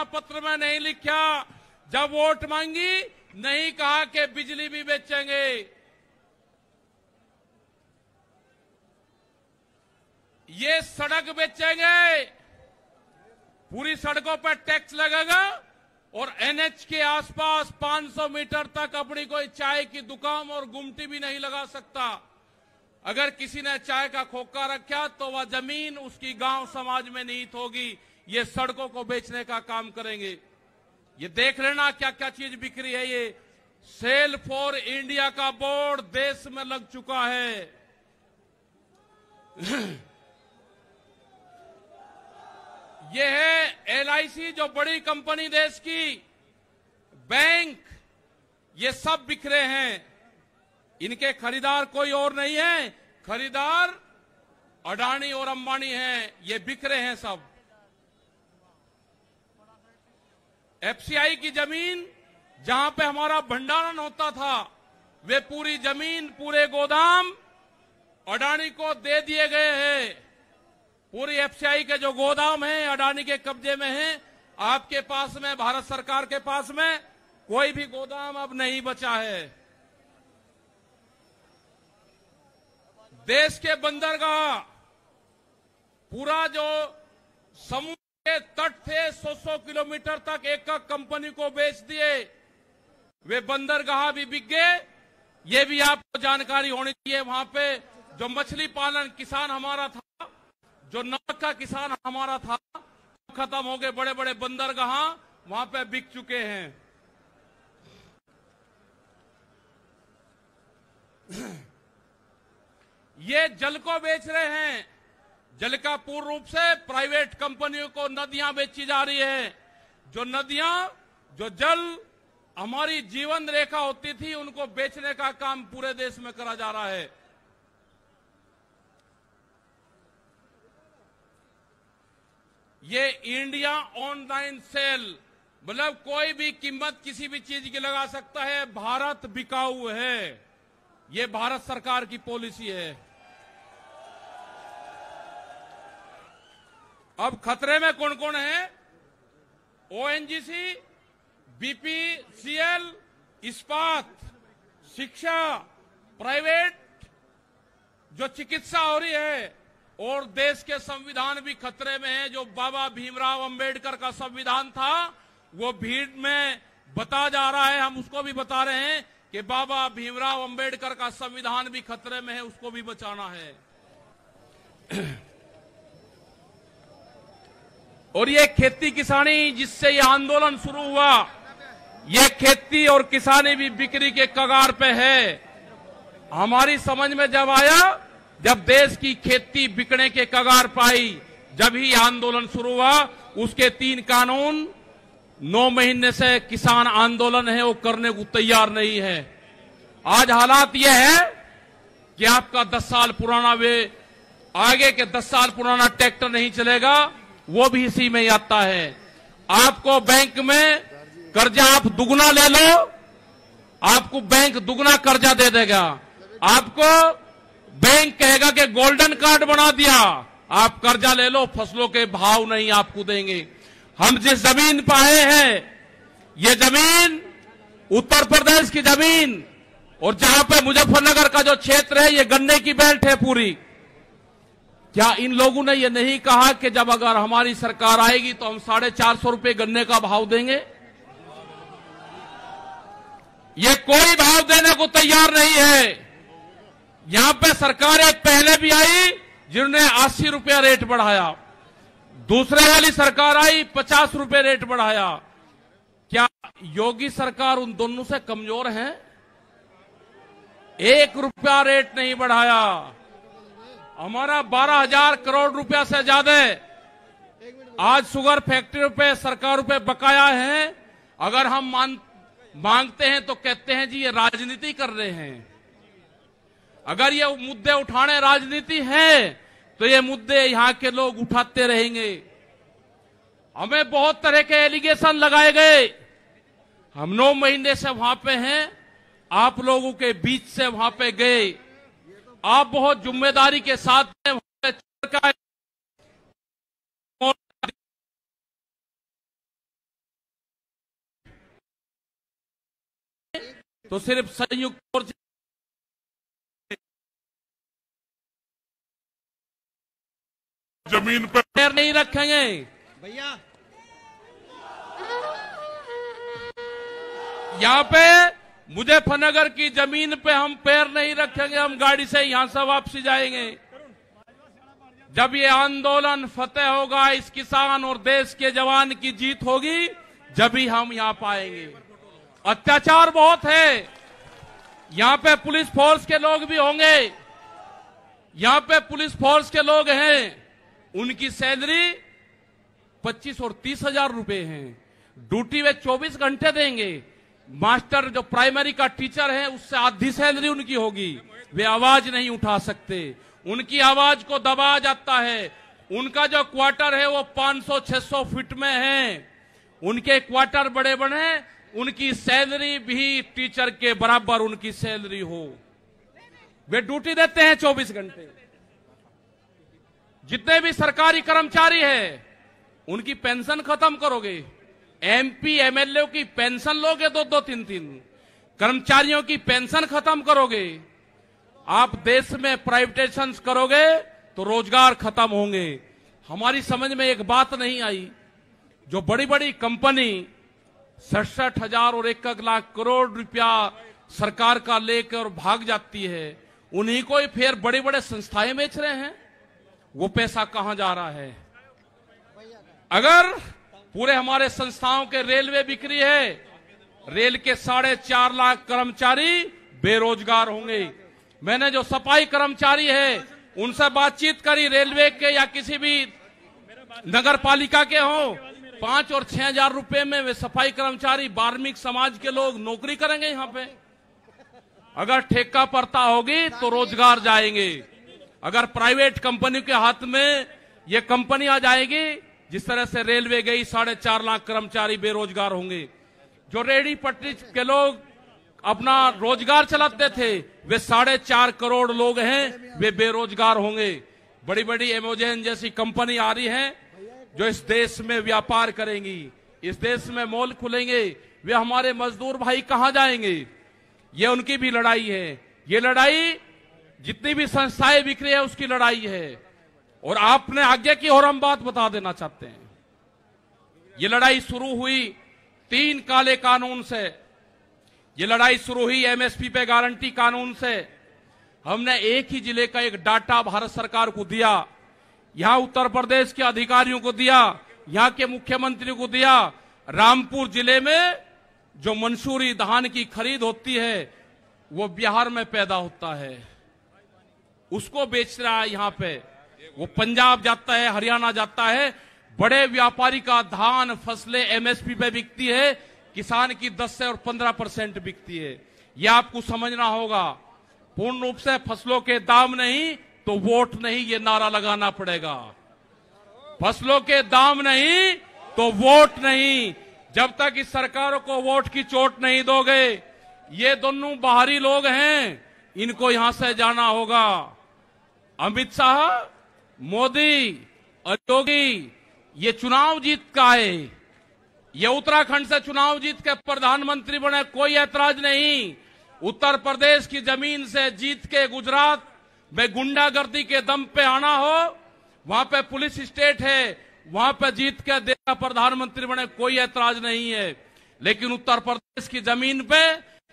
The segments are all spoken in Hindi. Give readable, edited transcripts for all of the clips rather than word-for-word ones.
पत्र में नहीं लिखा, जब वोट मांगी नहीं कहा कि बिजली भी बेचेंगे। ये सड़क बेचेंगे, पूरी सड़कों पर टैक्स लगेगा और एनएच के आसपास 500 मीटर तक अपनी कोई चाय की दुकान और गुमटी भी नहीं लगा सकता। अगर किसी ने चाय का खोखा रखा तो वह जमीन उसकी गांव समाज में निहित होगी। ये सड़कों को बेचने का काम करेंगे। ये देख लेना क्या क्या चीज बिक्री है। ये सेल फॉर इंडिया का बोर्ड देश में लग चुका है। ये है एलआईसी, जो बड़ी कंपनी देश की, बैंक, ये सब बिखरे हैं। इनके खरीदार कोई और नहीं है, खरीदार अडानी और अंबानी हैं। ये बिखरे हैं सब। एफसीआई की जमीन जहां पे हमारा भंडारण होता था, वे पूरी जमीन, पूरे गोदाम अडानी को दे दिए गए हैं। पूरी एफसीआई के जो गोदाम हैं अडानी के कब्जे में हैं। आपके पास में, भारत सरकार के पास में कोई भी गोदाम अब नहीं बचा है। देश के बंदरगाह, पूरा जो समुद्र के तट थे 100 किलोमीटर तक एक कंपनी को बेच दिए। वे बंदरगाह भी बिक गए। ये भी आपको जानकारी होनी चाहिए। वहां पे जो मछली पालन किसान हमारा था, जो नमक का किसान हमारा था, खत्म हो गए। बड़े बड़े बंदरगाह वहां पे बिक चुके हैं। ये जल को बेच रहे हैं। जल का पूर्ण रूप से प्राइवेट कंपनियों को नदियां बेची जा रही है। जो नदियां, जो जल हमारी जीवन रेखा होती थी, उनको बेचने का काम पूरे देश में करा जा रहा है। ये इंडिया ऑनलाइन सेल, मतलब कोई भी कीमत किसी भी चीज की लगा सकता है। भारत बिकाऊ है। ये भारत सरकार की पॉलिसी है। अब खतरे में कौन कौन है? ओएनजीसी, बीपीसीएल, इस्पात, शिक्षा, प्राइवेट जो चिकित्सा हो रही है, और देश के संविधान भी खतरे में है। जो बाबा भीमराव अंबेडकर का संविधान था, वो भीड़ में बता जा रहा है। हम उसको भी बता रहे हैं कि बाबा भीमराव अंबेडकर का संविधान भी खतरे में है, उसको भी बचाना है। और ये खेती किसानी जिससे ये आंदोलन शुरू हुआ, ये खेती और किसानी भी बिक्री के कगार पे है। हमारी समझ में जब आया, जब देश की खेती बिकने के कगार पाई, जब ही आंदोलन शुरू हुआ। उसके 3 कानून 9 महीने से किसान आंदोलन है, वो करने को तैयार नहीं है। आज हालात ये है कि आपका 10 साल पुराना, वे आगे के 10 साल पुराना ट्रैक्टर नहीं चलेगा, वो भी इसी में आता है। आपको बैंक में कर्जा आप दुगना ले लो, आपको बैंक दुगना कर्जा दे देगा। आपको बैंक कहेगा कि गोल्डन कार्ड बना दिया, आप कर्जा ले लो, फसलों के भाव नहीं आपको देंगे। हम जिस जमीन पर आए हैं, ये जमीन उत्तर प्रदेश की जमीन, और जहां पे मुजफ्फरनगर का जो क्षेत्र है, ये गन्ने की बेल्ट है पूरी। क्या इन लोगों ने ये नहीं कहा कि जब अगर हमारी सरकार आएगी तो हम 450 रुपए गन्ने का भाव देंगे? ये कोई भाव देने को तैयार नहीं है। यहां पे सरकारें पहले भी आई जिन्होंने 80 रुपया रेट बढ़ाया, दूसरे वाली सरकार आई 50 रुपए रेट बढ़ाया। क्या योगी सरकार उन दोनों से कमजोर है? 1 रुपया रेट नहीं बढ़ाया। हमारा 12,000 करोड़ रुपया से ज्यादा आज शुगर फैक्ट्रियों पे, सरकारों पे बकाया है। अगर हम मांगते हैं तो कहते हैं जी ये राजनीति कर रहे हैं। अगर ये मुद्दे उठाने राजनीति है तो ये मुद्दे यहां के लोग उठाते रहेंगे। हमें बहुत तरह के एलिगेशन लगाए गए। हम 9 महीने से वहां पे हैं, आप लोगों के बीच से वहां पे गए। आप बहुत जिम्मेदारी के साथ तो सिर्फ संयुक्त मोर्चा जमीन पर पैर नहीं रखेंगे भैया। यहाँ पे मुजफ्फरनगर की जमीन पे हम पैर नहीं रखेंगे, हम गाड़ी से यहां से वापसी जाएंगे। जब ये आंदोलन फतेह होगा, इस किसान और देश के जवान की जीत होगी, जब ही हम यहां पाएंगे। अत्याचार बहुत है, यहां पे पुलिस फोर्स के लोग भी होंगे, यहां पे पुलिस फोर्स के लोग हैं, उनकी सैलरी 25 और 30 हजार रुपए है। ड्यूटी वे 24 घंटे देंगे। मास्टर जो प्राइमरी का टीचर है, उससे आधी सैलरी उनकी होगी। वे आवाज नहीं उठा सकते, उनकी आवाज को दबाया जाता है। उनका जो क्वार्टर है वो 500-600 फीट में है, उनके क्वार्टर बड़े बड़े, उनकी सैलरी भी टीचर के बराबर उनकी सैलरी हो। वे ड्यूटी देते हैं 24 घंटे। जितने भी सरकारी कर्मचारी हैं, उनकी पेंशन खत्म करोगे। एमपी एमएलए की पेंशन लोगे 2-2, 3-3। कर्मचारियों की पेंशन खत्म करोगे। आप देश में प्राइवेटाइजेशन करोगे तो रोजगार खत्म होंगे। हमारी समझ में एक बात नहीं आई, जो बड़ी बड़ी कंपनी 67,000 और 1 लाख करोड़ रुपया सरकार का लेकर भाग जाती है, उन्हीं को ही फिर बड़े बड़े संस्थाएं बेच रहे हैं। वो पैसा कहां जा रहा है? अगर पूरे हमारे संस्थाओं के रेलवे बिक्री है, रेल के 4.5 लाख कर्मचारी बेरोजगार होंगे। मैंने जो सफाई कर्मचारी है उनसे बातचीत करी, रेलवे के या किसी भी नगर पालिका के हों, 5 और 6 हजार रुपए में वे सफाई कर्मचारी बार्मिक समाज के लोग नौकरी करेंगे। यहाँ पे अगर ठेका पड़ता होगी तो रोजगार जाएंगे। अगर प्राइवेट कंपनी के हाथ में ये कंपनी आ जाएगी, जिस तरह से रेलवे गई, 4.5 लाख कर्मचारी बेरोजगार होंगे। जो रेहड़ी पटरी के लोग अपना रोजगार चलाते थे, वे 4.5 करोड़ लोग हैं, वे बेरोजगार होंगे। बड़ी बड़ी एमेजॉन जैसी कंपनी आ रही है जो इस देश में व्यापार करेंगी, इस देश में मॉल खुलेंगे। वे हमारे मजदूर भाई कहां जाएंगे? ये उनकी भी लड़ाई है। ये लड़ाई जितनी भी संस्थाएं बिक्री है उसकी लड़ाई है। और आपने आगे की और हम बात बता देना चाहते हैं, ये लड़ाई शुरू हुई 3 काले कानून से। ये लड़ाई शुरू हुई एमएसपी पे गारंटी कानून से। हमने एक ही जिले का एक डाटा भारत सरकार को दिया, यहां उत्तर प्रदेश के अधिकारियों को दिया, यहां के मुख्यमंत्री को दिया। रामपुर जिले में जो मंसूरी धान की खरीद होती है वो बिहार में पैदा होता है, उसको बेच रहा है यहां पे। वो पंजाब जाता है, हरियाणा जाता है। बड़े व्यापारी का धान फसलें एमएसपी पे बिकती है, किसान की 10 से और 15% बिकती है। यह आपको समझना होगा। पूर्ण रूप से फसलों के दाम नहीं तो वोट नहीं, ये नारा लगाना पड़ेगा। फसलों के दाम नहीं तो वोट नहीं। जब तक इस सरकारों को वोट की चोट नहीं दोगे, ये दोनों बाहरी लोग हैं, इनको यहां से जाना होगा। अमित शाह, मोदी और योगी ये चुनाव जीत का है। ये उत्तराखंड से चुनाव जीत के प्रधानमंत्री बने, कोई ऐतराज नहीं। उत्तर प्रदेश की जमीन से जीत के गुजरात में गुंडागर्दी के दम पे आना हो, वहां पे पुलिस स्टेट है, वहां पे जीत के देश का प्रधानमंत्री बने, कोई ऐतराज नहीं है। लेकिन उत्तर प्रदेश की जमीन पे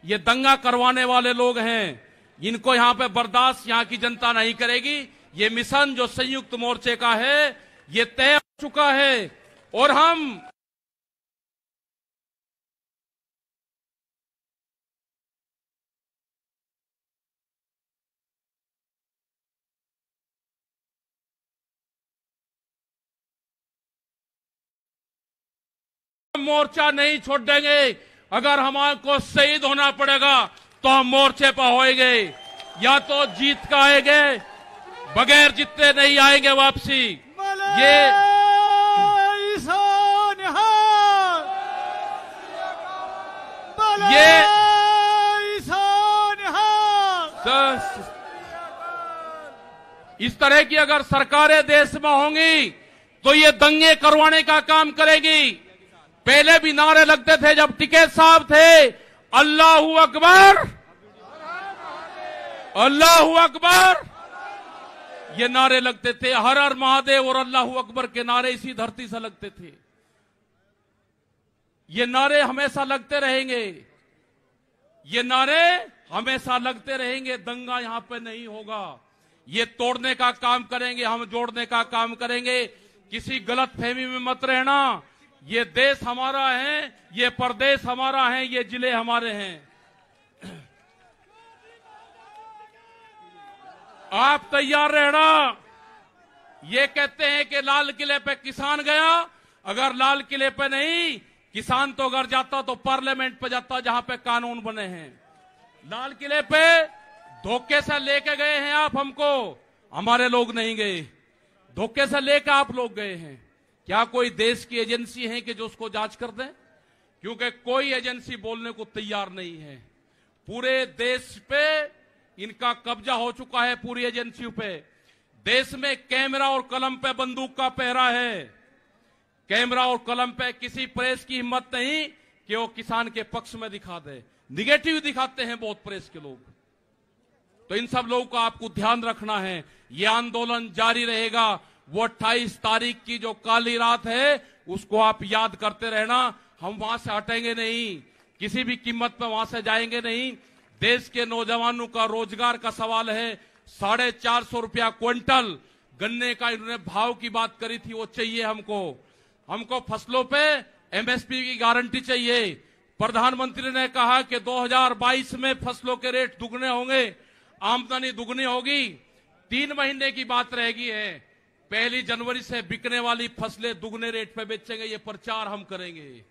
ये दंगा करवाने वाले लोग हैं, इनको यहां पे बर्दाश्त यहां की जनता नहीं करेगी। ये मिशन जो संयुक्त मोर्चे का है, ये तय हो चुका है। और हम मोर्चा नहीं छोड़ देंगे। अगर हमारे को शहीद होना पड़ेगा तो हम मोर्चे पर होएंगे, या तो जीत का आएंगे, बगैर जीते नहीं आएंगे वापसी। ये इस तरह की अगर सरकारें देश में होंगी तो ये दंगे करवाने का काम करेगी। पहले भी नारे लगते थे जब टिकैत साहब थे, अल्लाहू अकबर, अल्लाहू अकबर, ये नारे लगते थे। हर हर महादेव और अल्लाहू अकबर के नारे इसी धरती से लगते थे। ये नारे हमेशा लगते रहेंगे, ये नारे हमेशा लगते रहेंगे। दंगा यहां पे नहीं होगा। ये तोड़ने का काम करेंगे, हम जोड़ने का काम करेंगे। किसी गलत फहमी में मत रहना। ये देश हमारा है, ये प्रदेश हमारा है, ये जिले हमारे हैं। आप तैयार रहना। ये कहते हैं कि लाल किले पे किसान गया, अगर लाल किले पे नहीं, किसान तो अगर जाता तो पार्लियामेंट पे जाता जहां पे कानून बने हैं। लाल किले पे धोखे से लेके गए हैं आप हमको, हमारे लोग नहीं गए। धोखे से लेकर आप लोग गए हैं। क्या कोई देश की एजेंसी है कि जो उसको जांच कर दे? क्योंकि कोई एजेंसी बोलने को तैयार नहीं है। पूरे देश पे इनका कब्जा हो चुका है, पूरी एजेंसियों पे। देश में कैमरा और कलम पे बंदूक का पहरा है। कैमरा और कलम पे किसी प्रेस की हिम्मत नहीं कि वो किसान के पक्ष में दिखा दे। निगेटिव दिखाते हैं बहुत प्रेस के लोग। तो इन सब लोगों का आपको ध्यान रखना है। ये आंदोलन जारी रहेगा। वो 28 तारीख की जो काली रात है उसको आप याद करते रहना। हम वहां से हटेंगे नहीं, किसी भी कीमत पर वहां से जाएंगे नहीं। देश के नौजवानों का रोजगार का सवाल है। 450 रुपया क्विंटल गन्ने का इन्होंने भाव की बात करी थी, वो चाहिए हमको। हमको फसलों पे एमएसपी की गारंटी चाहिए। प्रधानमंत्री ने कहा कि 2022 में फसलों के रेट दुगने होंगे, आमदनी दुगनी होगी। 3 महीने की बात रहेगी है। 1 जनवरी से बिकने वाली फसलें दुगने रेट पे बेचेंगे। ये प्रचार हम करेंगे।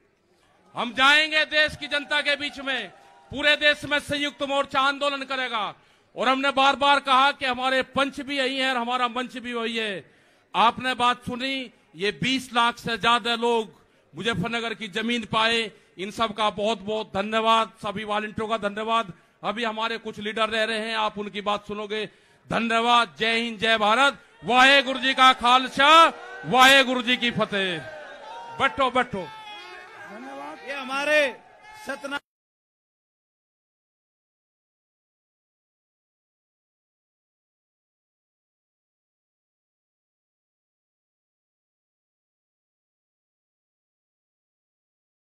हम जाएंगे देश की जनता के बीच में। पूरे देश में संयुक्त मोर्चा आंदोलन करेगा। और हमने बार बार कहा कि हमारे पंच भी यही है और हमारा मंच भी वही है। आपने बात सुनी, ये 20 लाख से ज्यादा लोग मुजफ्फरनगर की जमीन पाए। इन सब का बहुत बहुत धन्यवाद। सभी वॉलंटियरों का धन्यवाद। अभी हमारे कुछ लीडर रह रहे हैं, आप उनकी बात सुनोगे। धन्यवाद। जय हिंद, जय भारत। वाहेगुरु जी का खालसा, वाहेगुरु जी की फतेह। बैठो बैठो। धन्यवाद। ये हमारे सतना